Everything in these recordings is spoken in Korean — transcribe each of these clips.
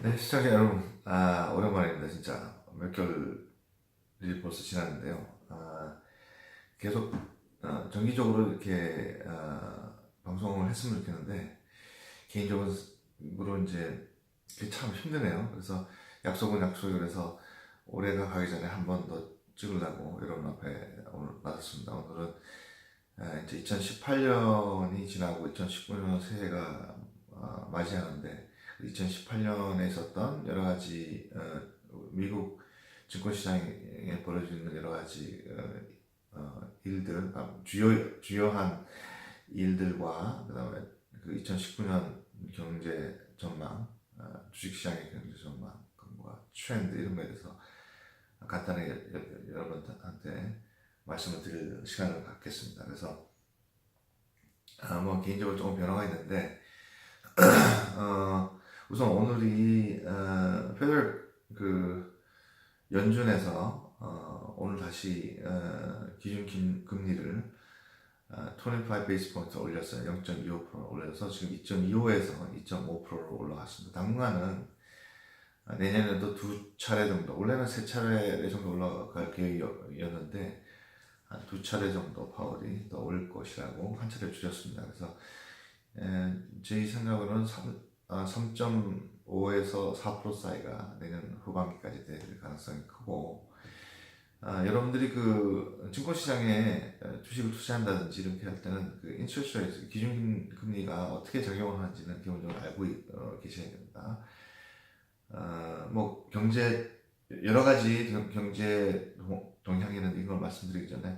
네, 시청자 여러분, 오랜만입니다. 진짜 몇 개월이 벌써 지났는데요. 계속 정기적으로 이렇게 방송을 했으면 좋겠는데 개인적으로 이제 그게 참 힘드네요. 그래서 약속은 약속이고 그래서 올해가 가기 전에 한 번 더 찍으려고 여러분 앞에 오늘 나섰습니다. 오늘은 이제 2018년이 지나고 2019년 새해가 맞이하는데 2018년에 있었던 여러 가지 미국 증권시장에 벌어지고 있는 여러 가지 일들, 주요한 일들과 그다음에 그 2019년 경제 전망, 주식시장의 경제 전망과 트렌드 이런 거에 대해서 간단하게 여러분한테 말씀을 드릴 시간을 갖겠습니다. 그래서 뭐 개인적으로 조금 변화가 있는데 우선 오늘이 페더럴 그 연준에서 오늘 다시 기준 금리를 25 베이스 포인트 올렸어요. 0.25% 올려서 지금 2.25에서 2.5%로 올라갔습니다. 당분간은 내년에도 두 차례 정도, 원래는 세 차례 정도 올라갈 계획이었는데 한 두 차례 정도 파월이 더 올릴 것이라고 한 차례 줄였습니다. 그래서 제 생각으로는 3.5에서 4% 사이가 내년 후반기까지 될 가능성이 크고, 여러분들이 그 증권시장에 주식을 투자한다든지 이렇게 할 때는 그 인터레스트 레이트, 기준금리가 어떻게 작용을 하는지는 기본적으로 알고 계셔야 됩니다. 뭐 여러 가지 경제 동향이나 이런 걸 말씀드리기 전에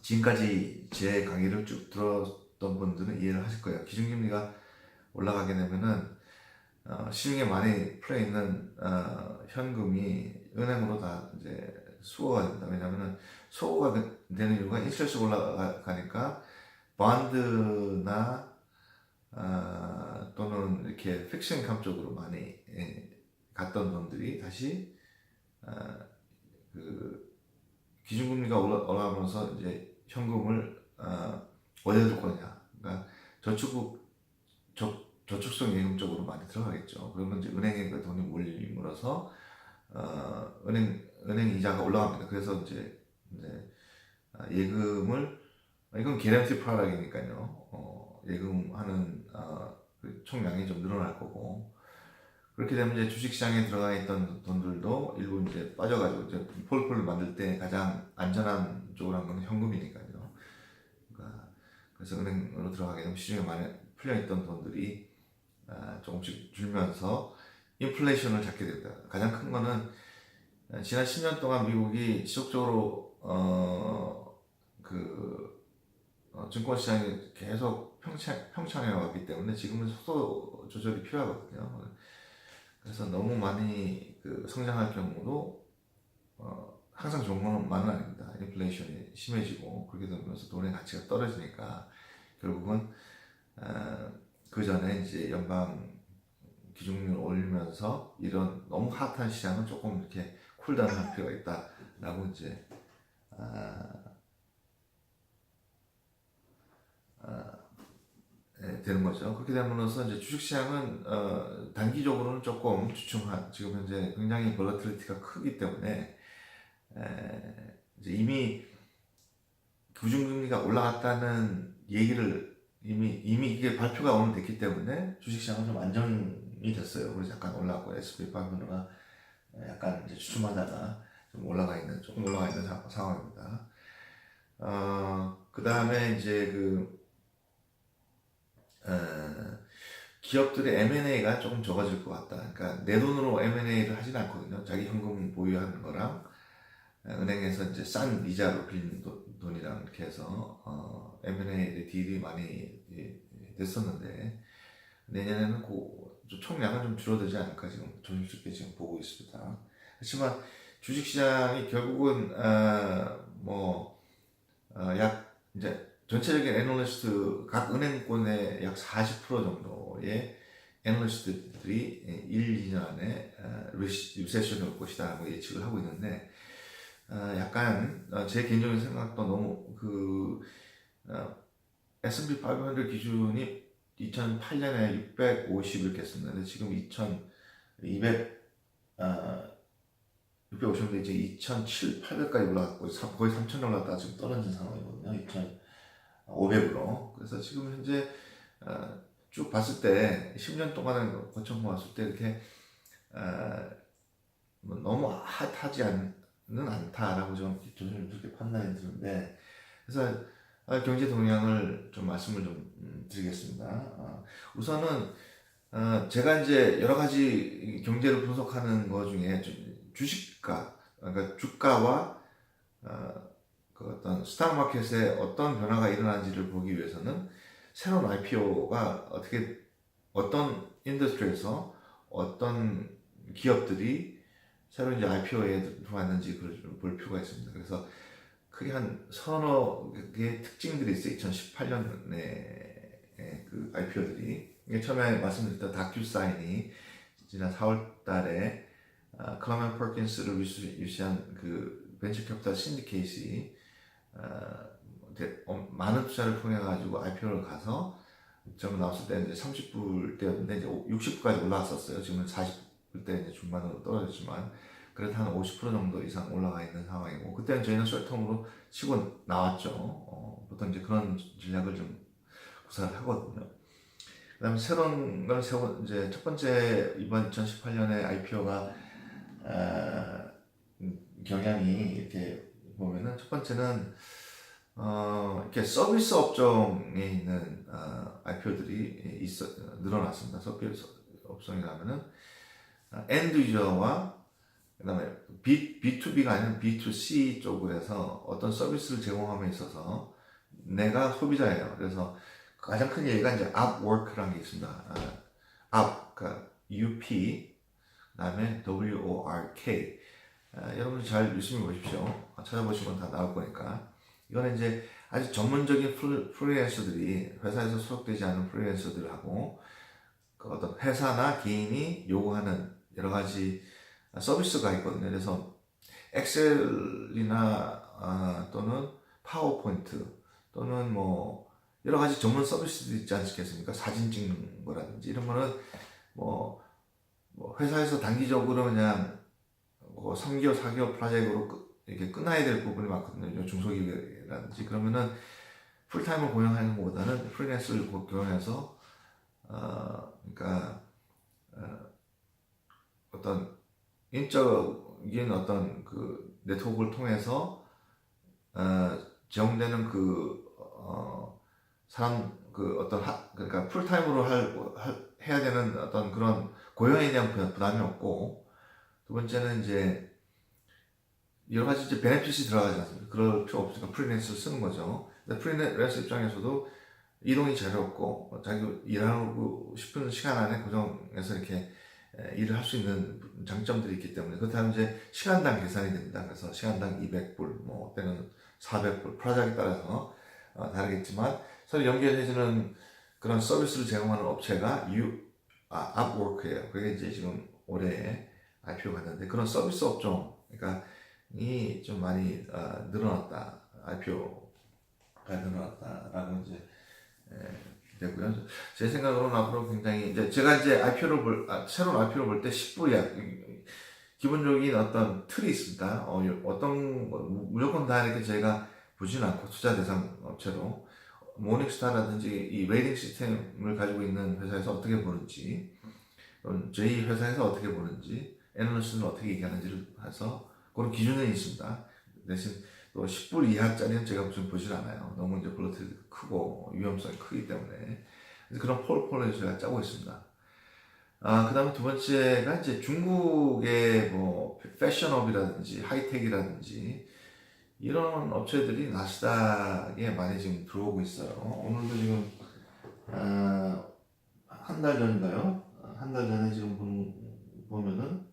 지금까지 제 강의를 쭉 들었던 분들은 이해를 하실 거예요. 기준금리가 올라가게 되면은 시중에 많이 풀려 있는 현금이 은행으로 다 이제 수거가 됩니다. 왜냐하면은 수거가 되는 이유가 인터레스트가 올라가니까 본드나 또는 이렇게 픽스 인컴 쪽으로 많이 갔던 돈들이 다시 그 기준금리가 올라가면서 이제 현금을 어디에 둘 거냐. 그러니까 저축성 예금 쪽으로 많이 들어가겠죠. 그러면 이제 은행에 그 돈이 몰림으로써 은행 이자가 올라갑니다. 그래서 이제 예금을 이건 개런티 프로덕트니까요. 예금하는 그 총량이 좀 늘어날 거고 그렇게 되면 이제 주식시장에 들어가 있던 돈들도 일부 이제 빠져가지고 이제 폴폴을 만들 때 가장 안전한 쪽으로 한 건 현금이니까요. 그러니까 그래서 은행으로 들어가게 되면 시중에 많이 풀려 있던 돈들이 조금씩 줄면서 인플레이션을 잡게 됩니다. 가장 큰 거는 지난 10년 동안 미국이 지속적으로 증권시장이 계속 평창해 왔기 때문에 지금은 속도 조절이 필요하거든요. 그래서 너무 많이 성장할 경우도 항상 좋은 것만은 아닙니다. 인플레이션이 심해지고 그렇게 되면서 돈의 가치가 떨어지니까 결국은 그 전에 이제 연방 기준금리를 올리면서 이런 너무 핫한 시장은 조금 이렇게 쿨다운할 필요가 있다라고 이제 되는 거죠. 그렇게 되면서 이제 주식시장은 단기적으로는 조금 주춤한 지금 현재 굉장히 볼러틸리티가 크기 때문에 이제 이미 기준금리가 올라갔다는 얘기를 이미 이게 발표가 오늘 됐기 때문에 주식시장은 좀 안정이 됐어요. 그래서 약간 올라가고 S&P 500가 약간 이제 주춤하다가 좀 조금 올라가 있는 상황입니다. 그 다음에 이제 기업들의 M&A가 조금 적어질 것 같다. 그러니까 내 돈으로 M&A를 하진 않거든요. 자기 현금 보유하는 거랑 은행에서 이제 싼 이자로 빌린 돈이랑 이렇게 해서 M&A 딜이 많이 됐었는데 내년에는 총량은 좀 줄어들지 않을까 지금 조심스럽게 지금 보고 있습니다. 하지만 주식시장이 결국은 약 이제 전체적인 애널리스트 각 은행권의 약 40% 정도의 애널리스트들이 1, 2년 안에 리세션이 올 것이다라고 예측을 하고 있는데 약간 제 개인적인 생각도 너무 S&P 500 기준이 2008년에 650 이렇게 했습니다. 근데 지금 2200, 650인데 이제 2007, 800까지 올라갔고 거의 3000 올랐다가 지금 떨어진 상황이거든요. 2500으로. 그래서 지금 현재 쭉 봤을 때 10년 동안을 거쳐보았을 때 이렇게 뭐 너무 핫하지 않다라고 좀 그렇게 판단이 드는데, 그래서 경제 동향을 좀 말씀을 좀 드리겠습니다. 우선은 제가 이제 여러 가지 경제를 분석하는 것 중에 주식가, 그러니까 주가와 그 어떤 스탁 마켓에 어떤 변화가 일어나는지를 보기 위해서는 새로운 IPO가 어떤 인더스트리에서 어떤 기업들이 새로 이제 IPO에 들어왔는지 그걸 좀 볼 필요가 있습니다. 그래서 크게 한 서너 개의 특징들이 있어요. 2018년에 그 IPO들이. 처음에 말씀드렸던 다큐사인이 지난 4월 달에 클라먼 퍼킨스를 유시한 그 벤처 캐피탈 신디케이트이 많은 투자를 통해 가지고 IPO를 가서 처음 나왔을 때 이제 30불대였는데 이제 60불까지 올라왔었어요. 지금은 40불대 이제 중반으로 떨어졌지만 그래도 한 50% 정도 이상 올라가 있는 상황이고, 그때는 저희는 숏텀으로 치고 나왔죠. 보통 이제 그런 전략을 좀 구사를 하거든요. 그다음에 새로운 걸 이제 첫 번째 이번 2018년에 IPO가 경향이 이렇게 보면은 첫 번째는 이렇게 서비스 업종에 있는 IPO들이 늘어났습니다. 서비스 업종이라면은 엔드 유저와 그다음에 B2B가 아니라 B2C 쪽으로 해서 어떤 서비스를 제공함에 있어서 내가 소비자예요. 그래서 가장 큰 예가 이제 Upwork라는 게 있습니다. 그러니까 UP, 그다음에 WORK. 여러분들 잘 유심히 보십시오. 찾아보시면 다 나올 거니까. 이거는 이제 아주 전문적인 프리랜서들이, 회사에서 소속되지 않은 프리랜서들하고 그 어떤 회사나 개인이 요구하는 여러 가지 서비스가 있거든요. 그래서 엑셀이나 또는 파워포인트 또는 뭐 여러 가지 전문 서비스들이 있지 않겠습니까? 사진 찍는 거라든지 이런 거는 뭐 회사에서 단기적으로 그냥 뭐 3개월, 4개월 프로젝트로 이렇게 끝나야 될 부분이 많거든요. 중소기업이라든지. 그러면은 풀타임을 고용하는 것보다는 프리랜서를 고용해서 그러니까 어떤 인적인 어떤 그 네트워크를 통해서 제공되는 사람 그러니까 풀타임으로 해야 되는 어떤 그런 고용에 대한 부담이 없고, 두 번째는 이제 여러 가지 이제 베네핏이 들어가지 않습니까? 그럴 필요 없으니까 프리랜서를 쓰는 거죠. 근데 프리랜서 입장에서도 이동이 자유롭고 자기 일하고 싶은 시간 안에 고정해서 이렇게 일을 할 수 있는 장점들이 있기 때문에, 그렇다면 이제 시간당 계산이 됩니다. 그래서 시간당 200불, 뭐 때는 400불, 프로젝트에 따라서 다르겠지만 서로 연결해주는 그런 서비스를 제공하는 업체가 Upwork예요. 그게 이제 지금 올해 IPO가 됐는데, 그런 서비스 업종, 그러니까 이 좀 많이 늘어났다, IPO가 늘어났다라고 이제 되고요. 제 생각으로는 앞으로 굉장히 이제 제가 이제 새로운 IPO를 볼 때 10불이야. 기본적인 어떤 틀이 있습니다. 어떤 무조건 다 이렇게 저희가 보지는 않고, 투자 대상 업체로 모닝스타라든지 이 레이팅 시스템을 가지고 있는 회사에서 어떻게 보는지, 저희 회사에서 어떻게 보는지, 애널리스트는 어떻게 얘기하는지를 해서 그런 기준은 있습니다. 대신 또 10불 이하짜리는 제가 무슨 보질 않아요. 너무 이제 볼러틸리티가 크고 위험성이 크기 때문에. 그래서 그런 포트폴리오를 제가 짜고 있습니다. 그 다음에 두 번째가 이제 중국의 뭐 패션업이라든지 하이텍이라든지 이런 업체들이 나스닥에 많이 지금 들어오고 있어요. 오늘도 지금 한 달 전인가요? 한 달 전에 지금 보면은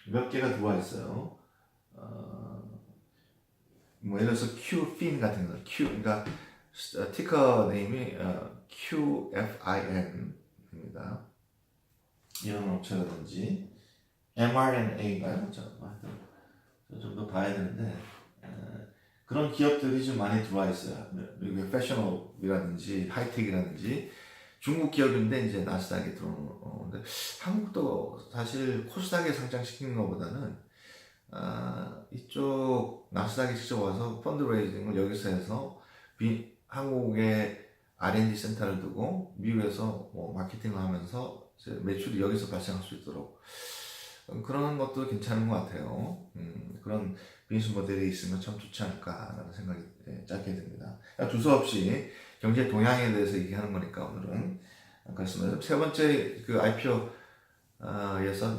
몇 개가 들어와 있어요. 뭐 예를 들어서 QFIN 같은 거, 그러니까 티커 네임이 QFIN입니다. 이런 업체라든지 mRNA인가요? 좀 더 봐야 되는데 그런 기업들이 좀 많이 들어와 있어요. 미국의 패션업이라든지 하이텍이라든지 중국 기업인데 이제 나스닥에 들어오는데 한국도 사실 코스닥에 상장시키는 것보다는 이쪽 나스닥에 직접 와서 펀드레이징을 여기서 해서 한국의 R&D 센터를 두고 미국에서 뭐 마케팅을 하면서 이제 매출이 여기서 발생할 수 있도록 그런 것도 괜찮은 것 같아요. 그런 비즈니스 모델이 있으면 참 좋지 않을까라는 생각이 짧게 듭니다. 두서없이 경제 동향에 대해서 얘기하는 거니까 오늘은 그렇습니다. 세 번째 그 IPO에서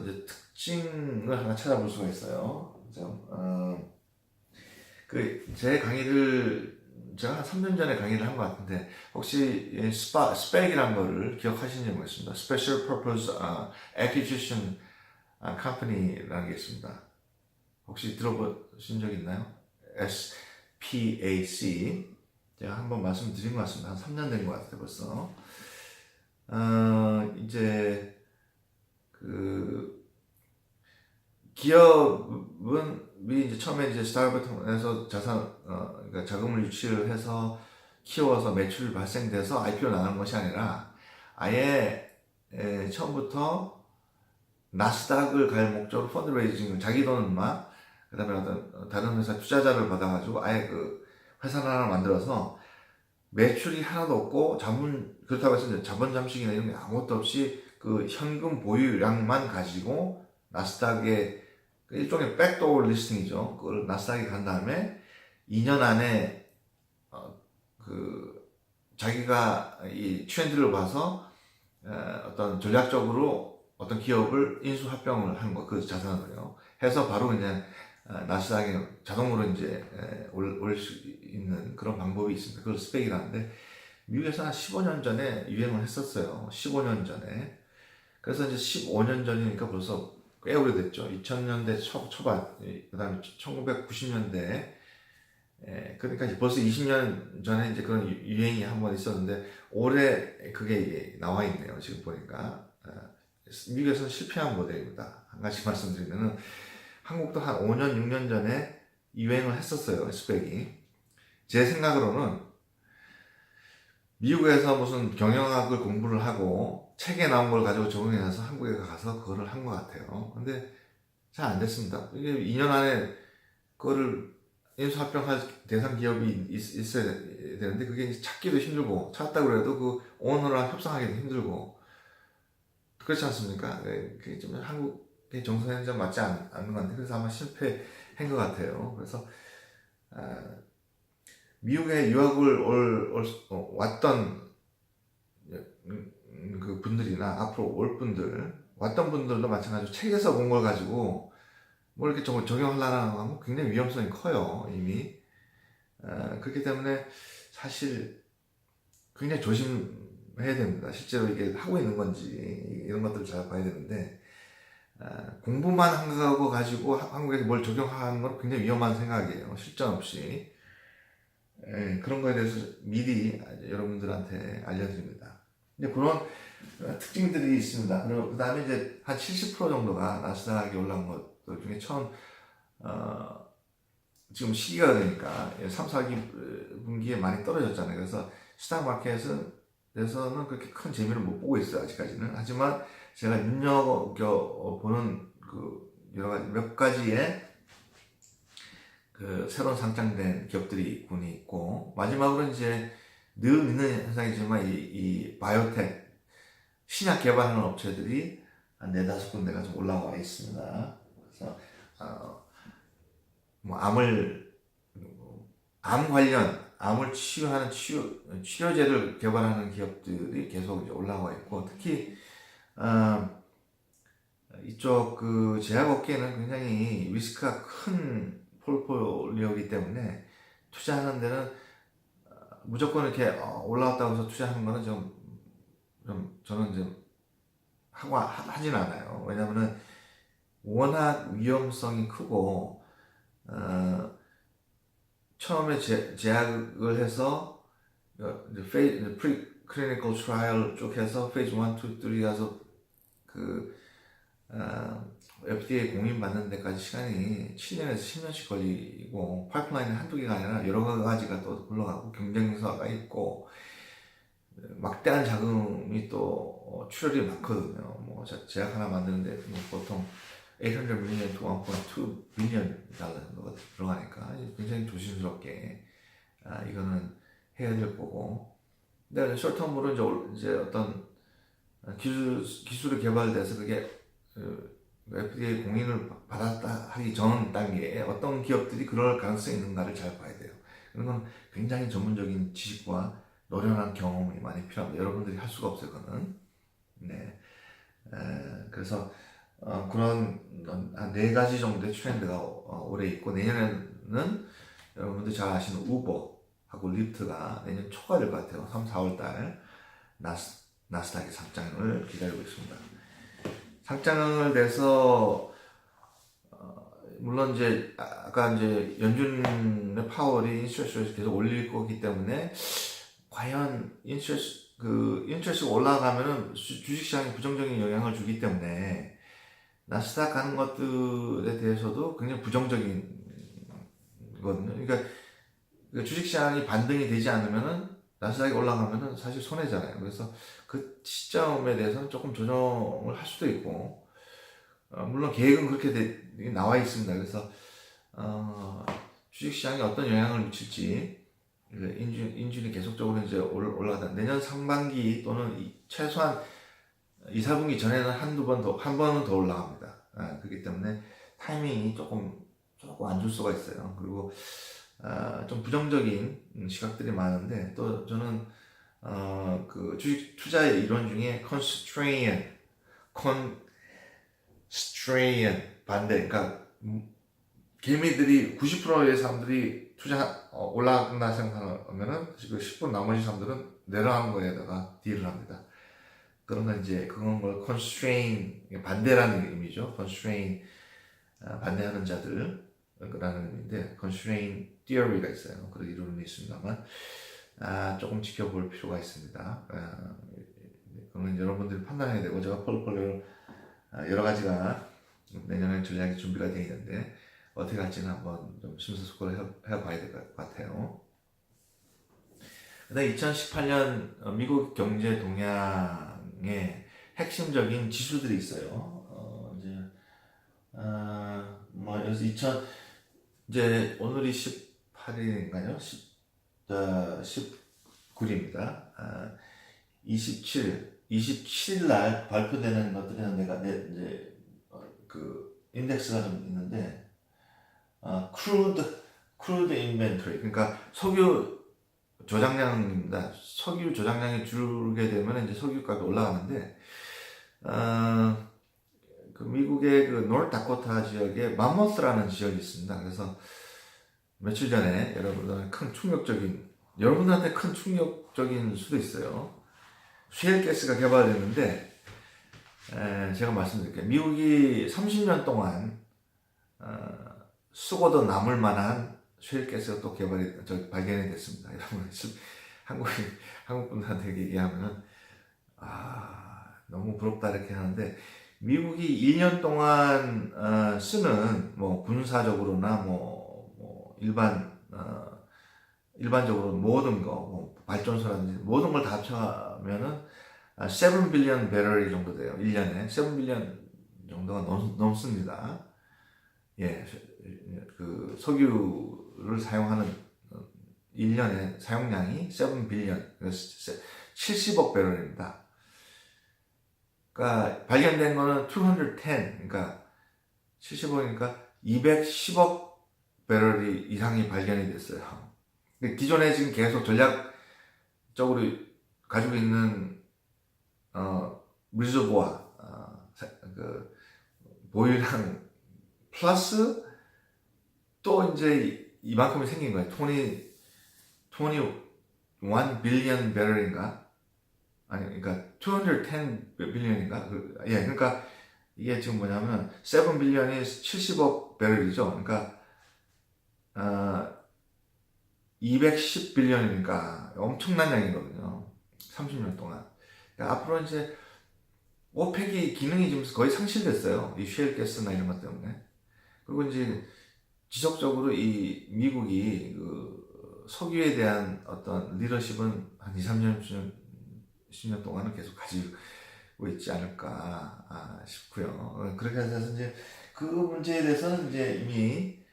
이제 특징을 하나 찾아볼 수가 있어요. 제 강의를 제가 한 3년 전에 강의를 한 것 같은데 혹시 스펙이라는 거를 기억하시는지 모르겠습니다. Special Purpose Acquisition Company라는 게 있습니다. 혹시 들어보신 적 있나요? SPAC. 제가 한번 말씀드린 것 같습니다. 한 3년 된 것 같아요, 벌써. 이제, 기업은 이제 처음에 이제 스타트업에서 그러니까 자금을 유치를 해서 키워서 매출이 발생돼서 IPO 나가는 것이 아니라 아예 처음부터 나스닥을 갈 목적으로 펀드레이징을 자기 돈만 그 다음에 어떤 다른 회사 투자자를 받아가지고 아예 그 회사 하나 만들어서 매출이 하나도 없고 그렇다고 해서 이제 자본 잠식이나 이런 게 아무것도 없이 그 현금 보유량만 가지고 나스닥에 일종의 백도어 리스팅이죠. 그걸 나스닥에 간 다음에 2년 안에 자기가 이 트렌드를 봐서 어떤 전략적으로 어떤 기업을 인수합병을 하는 거, 그 자산을요. 해서 바로 그냥 나스닥에 자동으로 이제 올 수 있는 그런 방법이 있습니다. 그걸 스펙이라는데 미국에서 한 15년 전에 유행을 했었어요. 15년 전에. 그래서 이제 15년 전이니까 벌써 꽤 오래됐죠. 2000년대 초반, 그 다음에 1990년대. 그러니까 벌써 20년 전에 이제 그런 유행이 한번 있었는데 올해 그게 나와 있네요. 지금 보니까. 미국에서는 실패한 모델입니다. 한 가지 말씀드리면은 한국도 한 5년, 6년 전에 유행을 했었어요. 스펙이. 제 생각으로는 미국에서 무슨 경영학을 공부를 하고 책에 나온 걸 가지고 적용해서 한국에 가서 그거를 한 것 같아요. 근데 잘 안 됐습니다. 이게 2년 안에 그거를 인수합병할 대상 기업이 있어야 되는데 그게 찾기도 힘들고 찾았다고 해도 그 오너랑 협상하기도 힘들고 그렇지 않습니까? 그게 좀 한국의 정서에는 좀 맞지 않는 것 같아요. 그래서 아마 실패한 것 같아요. 그래서 미국에 유학을 왔던 그 분들이나 앞으로 올 분들, 왔던 분들도 마찬가지로 책에서 본 걸 가지고 뭐 이렇게 적용하려고 하면 굉장히 위험성이 커요, 이미. 그렇기 때문에 사실 굉장히 조심해야 됩니다. 실제로 이게 하고 있는 건지 이런 것들을 잘 봐야 되는데 공부만 한 거 가지고 한국에서 뭘 적용하는 건 굉장히 위험한 생각이에요. 실전 없이. 그런 거에 대해서 미리 여러분들한테 알려드립니다. 이제 그런 특징들이 있습니다. 그리고 그 다음에 이제 한 70% 정도가 나스닥에 올라온 것들 중에 처음, 지금 시기가 되니까 3, 4분기에 많이 떨어졌잖아요. 그래서 스탁 마켓에서는 그렇게 큰 재미를 못 보고 있어요. 아직까지는. 하지만 제가 눈여겨보는 그 여러 가지, 몇 가지의 그 새로운 상장된 기업들이 군이 있고 마지막으로 이제 늘 있는 현상이지만 이 바이오텍 신약 개발하는 업체들이 한 4-5군데가 좀 올라와 있습니다. 그래서 뭐 암을 치료하는 치료제를 개발하는 기업들이 계속 이제 올라와 있고 특히 이쪽 그 제약업계는 굉장히 리스크가 큰 폴리오이기 때문에 투자하는 데는 무조건 이렇게 올라왔다고 해서 투자하는 거는 저는 좀 하진 않아요. 왜냐면은 워낙 위험성이 크고 처음에 제약을 해서 프리 클리니컬 트라이얼 쭉 해서 페이즈 1, 2, 3 가서 그 FDA 공인 받는 데까지 시간이 7년에서 10년씩 걸리고 파이프라인은 한두 개가 아니라 여러 가지가 또 흘러가고 경쟁사가 있고 막대한 자금이 또 출혈이 많거든요. 뭐 제약 하나 만드는데 뭐 보통 800 million to 1.2 billion 달러 정도가 들어가니까 굉장히 조심스럽게 이거는 해야 될 거고. 근데 숏텀으로 이제 어떤 기술이 개발돼서 그게 FDA 공인을 받았다 하기 전 단계에 어떤 기업들이 그럴 가능성이 있는가를 잘 봐야 돼요. 그런 건 굉장히 전문적인 지식과 노련한 경험이 많이 필요합니다. 여러분들이 할 수가 없어요, 그거는. 네. 그래서 그런 한 4가지 정도의 트렌드가 올해 있고, 내년에는 여러분들 잘 아시는 우버하고 리프트가 내년 초가 될 것 같아요. 3, 4월 달 나스닥의 상장을 기다리고 있습니다. 상장을 돼서 물론 이제 아까 이제 연준의 파월이 인트레스트를 계속 올릴 거기 때문에 과연 인트레스트가 올라가면은 주식시장에 부정적인 영향을 주기 때문에 나스닥 가는 것들에 대해서도 굉장히 부정적인 거거든요. 그러니까 주식시장이 반등이 되지 않으면은 나스닥이 올라가면은 사실 손해잖아요. 그래서 그 시점에 대해서는 조금 조정을 할 수도 있고, 물론 계획은 그렇게 나와 있습니다. 그래서 주식시장에 어떤 영향을 미칠지, 인준이 계속적으로 이제 올라가다 내년 상반기 또는 최소한 2, 4분기 전에는 한 번은 더 올라갑니다. 그렇기 때문에 타이밍이 조금 안 줄 수가 있어요. 그리고 좀 부정적인 시각들이 많은데, 또 저는 그 주식 투자의 이론 중에 constraint 반대, 그러니까 개미들이 90%의 사람들이 투자 올라간다 생각하면은 그 10% 나머지 사람들은 내려가는 거에다가 딜을 합니다. 그러면 이제 그런 걸 constraint 반대라는 의미죠. constraint 반대하는 자들 라는 의미인데, constraint theory가 있어요. 그런 이론이 있습니다만 조금 지켜볼 필요가 있습니다. 그러면 여러분들이 판단해야 되고, 제가 폴리폴리오 여러 가지가 내년에 전략이 준비가 되어 있는데 어떻게 할지는 한번 좀 심사숙고를 해봐야 될 것 같아요. 그다음 2018년 미국 경제 동향의 핵심적인 지수들이 있어요. 뭐 여기서 이제 오늘이 18일인가요? 19일입니다. 27일 날 발표되는 것들은 내가 이제 그 인덱스가 좀 있는데, crude inventory, 그러니까 석유 조장량입니다. 석유 조장량이 줄게 되면 이제 석유값이 올라가는데, 그 미국의 그 노스다코타 지역에 맘모스라는 지역이 있습니다. 그래서 며칠 전에 여러분한테 큰 충격적인 수도 있어요. 셰일가스가 개발됐는데, 제가 말씀드릴게요. 미국이 30년 동안 쓰고도 남을 만한 셰일가스가 또 발견이 됐습니다. 여러분, 한국 분들한테 얘기하면은 너무 부럽다 이렇게 하는데, 미국이 1년 동안 쓰는 뭐 군사적으로나 뭐 일반적으로 모든 거, 뭐 발전소라든지 모든 걸 다 합쳐면은 7 빌리언 배럴이 정도 돼요. 1년에 7 빌리언 정도가 넘습니다. 예, 그 석유를 사용하는 1년에 사용량이 7 빌리언, 70억 배럴입니다. 그러니까 발견된 거는 210, 그러니까 70억이니까 210억 배럴이 이상이 발견이 됐어요. 기존에 지금 계속 전략적으로 가지고 있는 리저보아 그 보유량 플러스 또 이제 이만큼이 생긴 거예요. 21 빌리언 배럴인가? 아니, 그러니까 210 빌리언인가? 그러니까 이게 지금 뭐냐면 7 빌리언이 70억 배럴이죠. 그러니까 210 빌리언이니까 엄청난 양이거든요. 30년 동안. 그러니까 앞으로 이제 오펙이 기능이 지금 거의 상실됐어요. 이 셰일 가스나 이런 것 때문에. 그리고 이제 지속적으로 이 미국이 그 석유에 대한 어떤 리더십은 한 2, 3년, 10년 동안은 계속 가지고 있지 않을까 싶고요. 그렇게 해서 이제 그 문제에 대해서는 이제 이미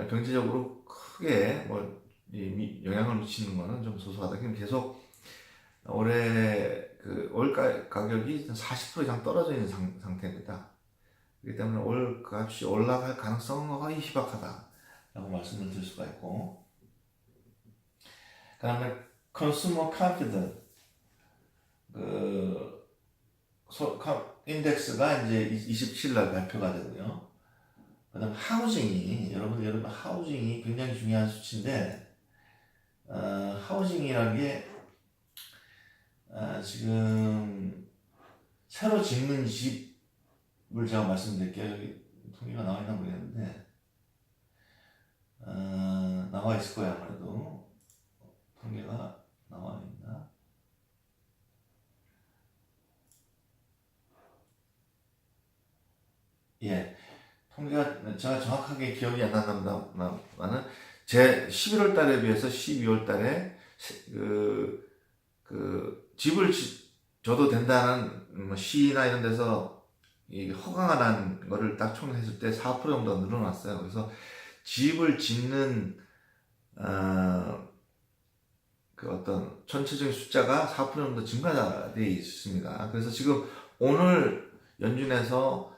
경제적으로 크게 뭐 영향을 미치는 거는 좀 소소하다. 그럼 계속 올해 그 월가 가격이 40% 이상 떨어져 있는 상태입니다. 그렇기 때문에 올 값이 올라갈 가능성은 거의 희박하다라고 말씀을 드릴 수가 있고, 그 다음에 consumer confidence 그 인덱스가 이제 27일 날 발표가 되고요. 그 다음에 하우징이 여러분 하우징이 굉장히 중요한 수치인데 하우징이라는 게 지금 새로 짓는 집을 제가 말씀드릴게요. 여기 통계가 나와 있나 모르겠는데 나와 있을 거예요. 아무래도 통계가 나와 있나? 예, 통계가 제가 정확하게 기억이 안 난다만은 제 11월 달에 비해서 12월 달에 그 집을 줘도 된다는 뭐 시나 이런 데서 이 허가가 난 거를 딱 총했을 때 4% 정도 늘어났어요. 그래서 집을 짓는 그 어떤 전체적인 숫자가 4% 정도 증가되어 있습니다. 그래서 지금 오늘 연준에서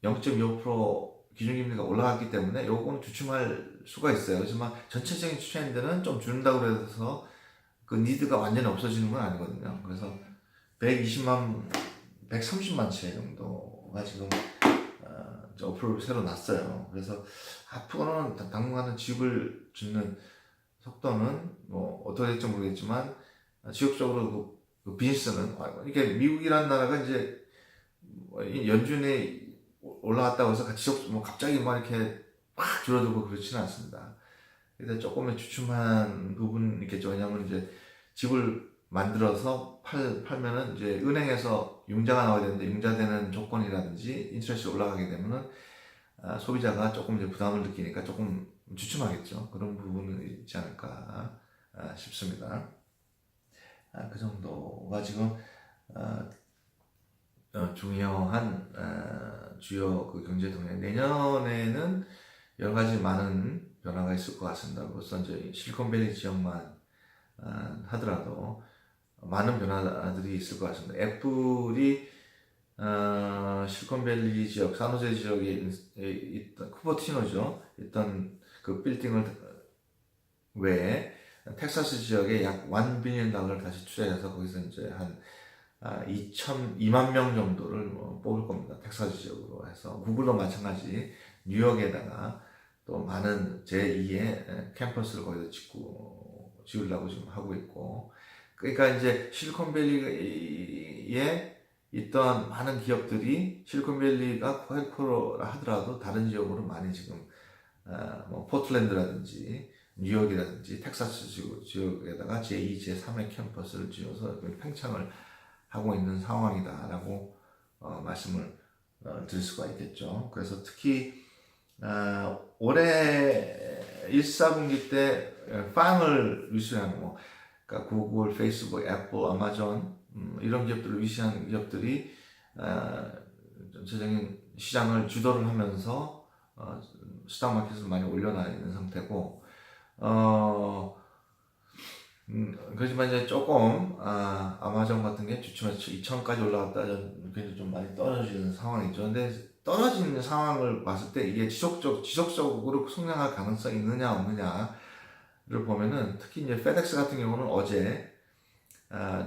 0.25% 기준금리가 올라갔기 때문에 요거는 주춤할 수가 있어요. 하지만 전체적인 트렌드는 좀 줄는다고 해서 그 니드가 완전히 없어지는 건 아니거든요. 그래서 130만 채 정도가 지금 어플을 새로 놨어요. 그래서 앞으로는 당분간은 집을 짓는 속도는 뭐 어떻게 될지 모르겠지만 지역적으로 그 비즈니스는 이게 미국이라는 나라가 이제 연준에 올라갔다고 해서 뭐 갑자기 막 이렇게 막 줄어들고 그렇지는 않습니다. 그래서 조금의 주춤한 부분이 있겠죠. 왜냐하면 이제 집을 만들어서 팔면은 이제 은행에서 융자가 나와야 되는데 융자되는 조건이라든지 인트레스가 올라가게 되면은 소비자가 조금 이제 부담을 느끼니까 조금 주춤하겠죠. 그런 부분은 있지 않을까 싶습니다. 그 정도가 지금 중요한 주요 그 경제 동향. 내년에는 여러 가지 많은 변화가 있을 것 같습니다. 우선 이제 실리콘밸리 지역만 하더라도 많은 변화들이 있을 것 같습니다. 애플이 실리콘밸리 지역, 산호제 지역에 있던 쿠퍼티노죠. 있던 그 빌딩을 외에 텍사스 지역에 약 1 빌리언 달러를 다시 투자해서 거기서 이제 한 2만 명 정도를 뭐 뽑을 겁니다. 텍사스 지역으로 해서 구글도 마찬가지 뉴욕에다가 또 많은 제2의 캠퍼스를 거기다 지으려고 지금 하고 있고, 그러니까 이제 실리콘밸리에 있던 많은 기업들이 실리콘밸리가 퀄코라 하더라도 다른 지역으로 많이 지금 뭐 포틀랜드라든지 뉴욕이라든지 텍사스 지역에다가 제2, 제3의 캠퍼스를 지어서 팽창을 하고 있는 상황이다라고 말씀을 드릴 수가 있겠죠. 그래서 특히 올해 1, 4분기 때 빵을 위시하는 거, 그러니까 구글, 페이스북, 애플, 아마존 이런 기업들을 위시하는 기업들이 전체적인 시장을 주도를 하면서 스탁 마켓을 많이 올려놔 있는 상태고, 그렇지만 이제 조금 아마존 같은 게 주춤해서 2천까지 올라갔다 굉장히 좀 많이 떨어지는 상황이죠. 근데 떨어지는 상황을 봤을 때 이게 지속적으로 성장할 가능성이 있느냐 없느냐를 보면은, 특히 이제 페덱스 같은 경우는 어제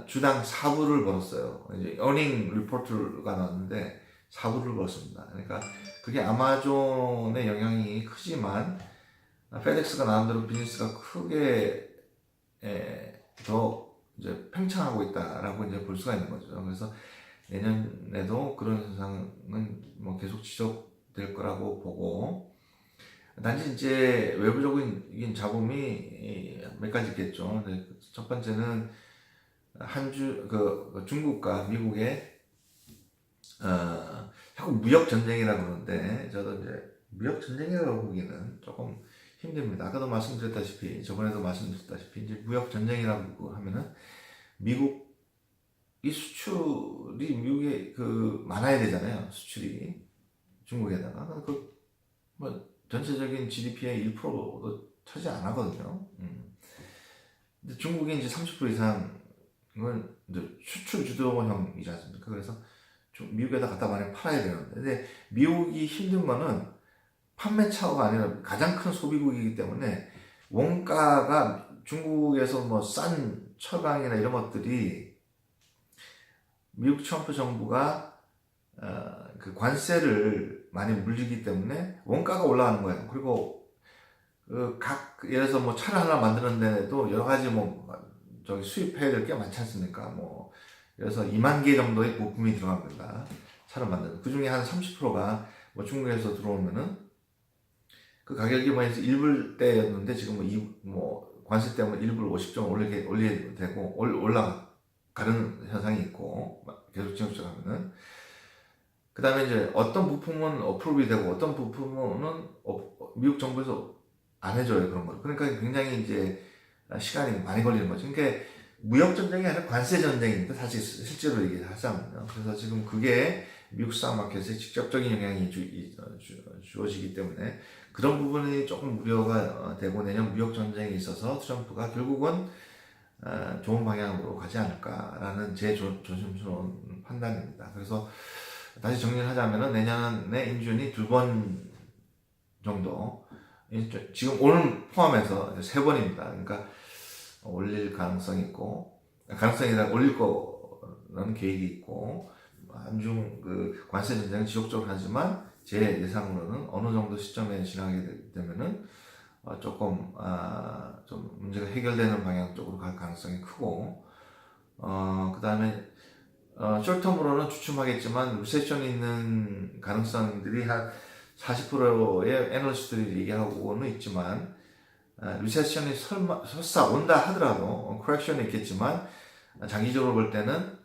주당 4불을 벌었어요. 이제 어닝 리포트가 나왔는데 4불을 벌었습니다. 그러니까 그게 아마존의 영향이 크지만 페덱스가 나름대로 비즈니스가 크게 더 이제 팽창하고 있다라고 이제 볼 수가 있는 거죠. 그래서 내년에도 그런 현상은 뭐 계속 지속될 거라고 보고, 단지 이제 외부적인 잡음이 몇 가지 있겠죠. 첫 번째는 중국과 미국의 자꾸 무역 전쟁이라고 그러는데 저도 이제 무역 전쟁이라고 보기는 조금 힘듭니다. 아까도 말씀드렸다시피 저번에도 말씀드렸다시피 이제 무역 전쟁이라고 하면은 미국이 수출이 미국에 그 많아야 되잖아요. 수출이 중국에다가 뭐 전체적인 GDP의 1%도 차지 안 하거든요. 근데 중국이 이제 30% 이상은 이제 수출 주도형이지 않습니까? 그래서 미국에다 갖다 많이 팔아야 되는데, 근데 미국이 힘든 거는 판매 차가 아니라 가장 큰 소비국이기 때문에 원가가 중국에서 뭐 싼 철강이나 이런 것들이 미국 트럼프 정부가 그 관세를 많이 물리기 때문에 원가가 올라가는 거예요. 그리고 예를 들어서 뭐 차를 하나 만드는 데도 여러 가지 뭐 저기 수입해야 될 게 많지 않습니까? 뭐 그래서 2만 개 정도의 부품이 들어갑니다. 차를 만드는. 그 중에 한 30%가 뭐 중국에서 들어오면은 그 가격이 뭐 1불대였는데 지금 뭐 관세 때문에 1불 50점 올리게 되고 올라가는 현상이 있고 계속 지속적하면은 그 다음에 이제 어떤 부품은 어프로브이 되고 어떤 부품은 미국 정부에서 안 해줘요, 그런 걸. 그러니까 굉장히 이제 시간이 많이 걸리는 거죠. 그러니까 무역 전쟁이 아니라 관세 전쟁입니다. 사실 실제로 얘기하자면요. 그래서 지금 그게 미국 스탁 마켓에 직접적인 영향이 주어지기 때문에 그런 부분이 조금 우려가 되고 내년 무역 전쟁에 있어서 트럼프가 결국은 좋은 방향으로 가지 않을까라는 제 조심스러운 판단입니다. 그래서 다시 정리를 하자면은 내년에 인준이 2번 정도, 지금 오늘 포함해서 3번입니다. 그러니까 올릴 가능성이 있고, 가능성이라 올릴 거라는 계획이 있고, 한중 그 관세 전쟁은 지속적으로 하지만 제 예상으로는 어느 정도 시점에 진행하게 되면은 조금 좀 문제가 해결되는 방향 쪽으로 갈 가능성이 크고, 그 다음에 숏텀으로는 주춤하겠지만 리세션이 있는 가능성들이 한 40%의 애널리스트들이 얘기하고는 있지만 리세션이 설사 온다 하더라도 커렉션이 있겠지만 장기적으로 볼 때는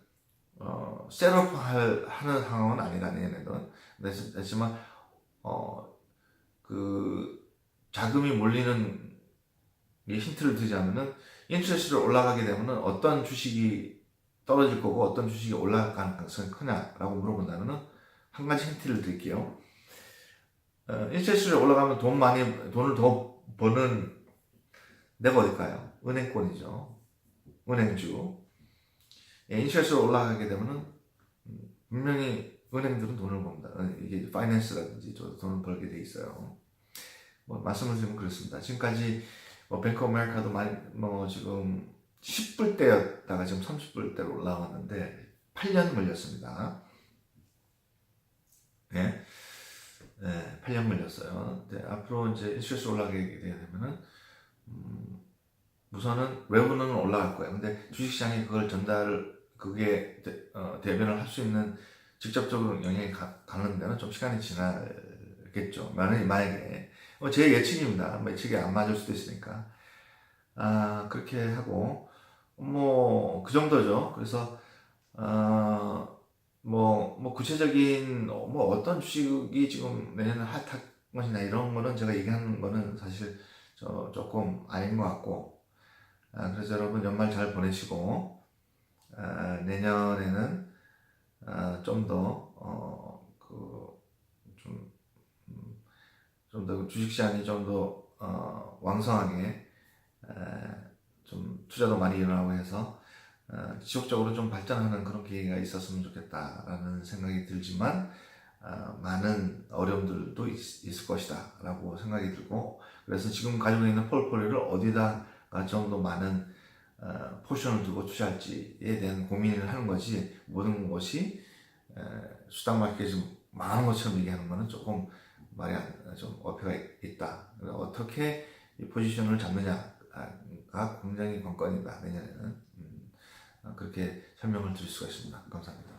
셋업 하는 상황은 아니다 내년에는. 그렇지만 그 자금이 몰리는 힌트를 드리자면은 인트레스트를 올라가게 되면은 어떤 주식이 떨어질 거고 어떤 주식이 올라갈 가능성이 크냐라고 물어본다면은 한 가지 힌트를 드릴게요. 인트레스트가 올라가면 돈을 더 버는 데가 어딜까요? 은행권이죠. 은행주. 인트레스트가 올라가게 되면은 분명히 은행들은 돈을 법니다. 이게 파이낸스라든지 돈을 벌게 돼 있어요. 뭐 말씀을 드리면 그렇습니다. 지금까지 뱅크 오브 아메리카도 지금 10불대였다가 지금 30불대로 올라왔는데 8년 걸렸습니다. 네. 8년 걸렸어요. 앞으로 이제 인트레스트 올라가게 되면은 우선은 외부는 올라갈 거예요. 근데 주식시장이 그게 대변을 할 수 있는 직접적으로 영향이 가는 데는 좀 시간이 지나겠죠. 만약에 제 예측입니다. 예측이 안 맞을 수도 있으니까. 그렇게 하고 뭐 그 정도죠. 그래서 뭐 구체적인 어떤 주식이 지금 내년에 핫할 것이나 이런 거는 제가 얘기하는 거는 사실 조금 아닌 것 같고, 그래서 여러분 연말 잘 보내시고 내년에는 좀 더 주식시장이 좀 더 왕성하게 좀 투자도 많이 일어나고 해서 지속적으로 좀 발전하는 그런 기회가 있었으면 좋겠다라는 생각이 들지만 많은 어려움들도 있을 것이다 라고 생각이 들고, 그래서 지금 가지고 있는 포트폴리오를 어디다가 좀 더 많은 포션을 두고 투자할지에 대한 고민을 하는 거지, 모든 것이 수당 마켓이 많은 것처럼 얘기하는 거는 조금 말이 좀 어폐가 있다. 어떻게 이 포지션을 잡느냐가 굉장히 관건이다 내년에는. 그렇게 설명을 드릴 수가 있습니다. 감사합니다.